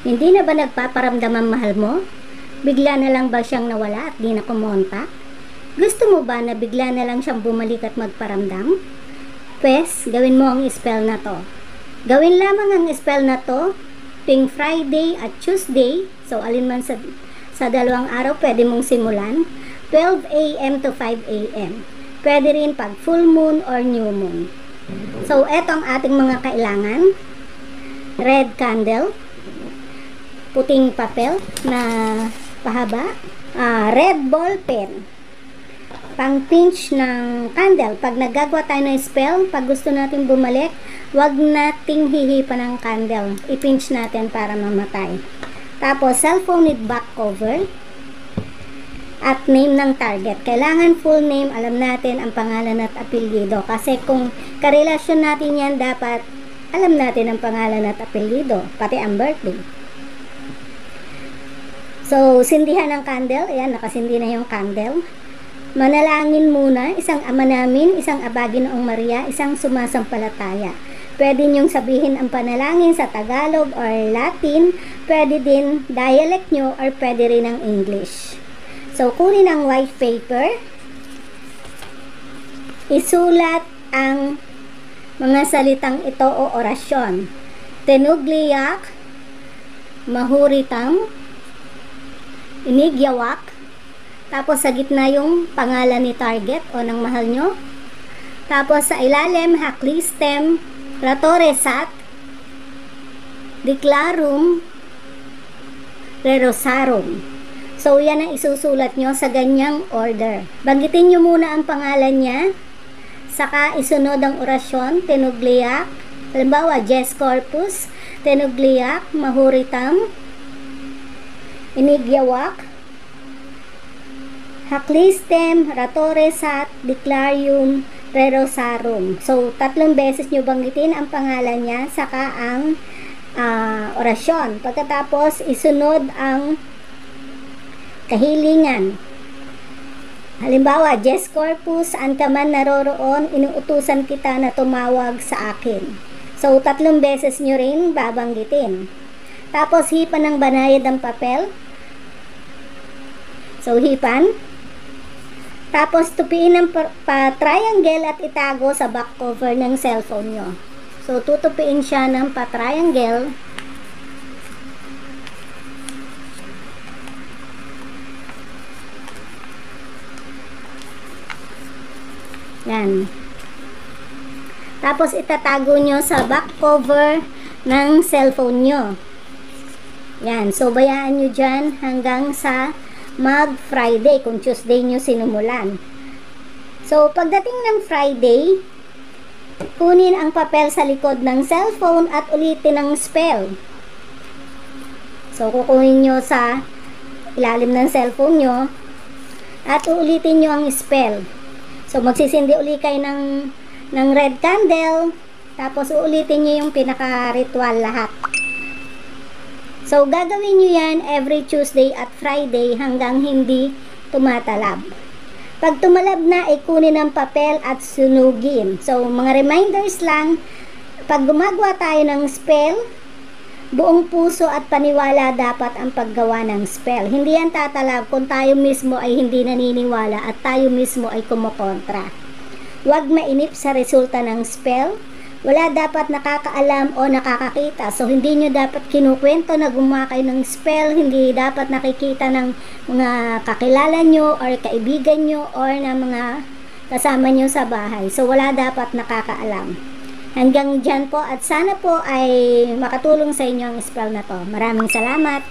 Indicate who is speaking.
Speaker 1: Hindi na ba nagpaparamdam ang mahal mo? Bigla na lang ba siyang nawala at di na kumontak? Gusto mo ba na bigla na lang siyang bumalik at magparamdam? Pwes, gawin mo ang spell na to. Gawin lamang ang spell na to tuwing Friday at Tuesday. So, alin man sa dalawang araw pwede mong simulan. 12 a.m. to 5 a.m. Pwede rin pag full moon or new moon. So, eto ang ating mga kailangan. Red candle, puting papel na pahaba, red ball pen, pang pinch ng candle. Pag naggagawa tayo ng spell, pag gusto natin bumalik, wag nating hihipan ng candle. I-pinch natin para mamatay. Tapos, cellphone with back cover at name ng target. Kailangan full name, alam natin ang pangalan at apelyido. Kasi kung karelasyon natin yan, dapat alam natin ang pangalan at apelyido, pati ang birthday. So, sindihan ng candle. Ayan, nakasindi na yung candle. Manalangin muna, isang Ama Namin, isang Aba Ginoong Maria, isang sumasampalataya. Pwede niyong sabihin ang panalangin sa Tagalog or Latin, pwede din dialect nyo or pwede rin ang English. So, kunin ang white paper, isulat ang mga salitang ito o orasyon. Tenugliak, mahuritam, inigyawak, tapos sa gitna yung pangalan ni target o ng mahal nyo. Tapos sa ilalim, haklistem, ratoresat, declarum, rerosarum. So, yan ang isusulat nyo sa ganyang order. Banggitin nyo muna ang pangalan niya, saka isunod ang orasyon, tenugliak, halimbawa, Jes Corpus, tenugliak, mahuritam, inigyawak, haklistem, ratoresat, declarium, rerosarum. So, 3 beses nyo banggitin ang pangalan niya, saka ang orasyon. Pagkatapos, isunod ang kahilingan. Halimbawa, Jes Corpus, saan ka man naroroon, inuutusan kita na tumawag sa akin. So, 3 beses nyo rin babanggitin. Tapos, hipan ng banayad ng papel. So, hipan. Tapos, tupiin ng pa-triangle at itago sa back cover ng cellphone nyo. So, tutupiin siya ng pa-triangle. Yan. Tapos, itatago nyo sa back cover ng cellphone nyo. Yan. So, bayaan nyo dyan hanggang sa mag-Friday, kung Tuesday nyo sinumulan. So, pagdating ng Friday, kunin ang papel sa likod ng cellphone at ulitin ang spell. So, kukunin nyo sa ilalim ng cellphone nyo at uulitin nyo ang spell. So, magsisindi uli kayo ng red candle, tapos uulitin nyo yung pinaka-ritual lahat. So, gagawin nyo yan every Tuesday at Friday hanggang hindi tumatalab. Pag tumalab na, kunin ang papel at sunugin. So, mga reminders lang, pag gumagawa tayo ng spell, buong puso at paniwala dapat ang paggawa ng spell. Hindi yan tatalab kung tayo mismo ay hindi naniniwala at tayo mismo ay kumukontra. Huwag mainip sa resulta ng spell. Wala dapat nakakaalam o nakakakita. So, hindi nyo dapat kinukwento na gumawa kayo ng spell. Hindi dapat nakikita ng mga kakilala nyo or kaibigan nyo or na mga kasama nyo sa bahay. So, wala dapat nakakaalam. Hanggang dyan po at sana po ay makatulong sa inyo ang spell na to. Maraming salamat!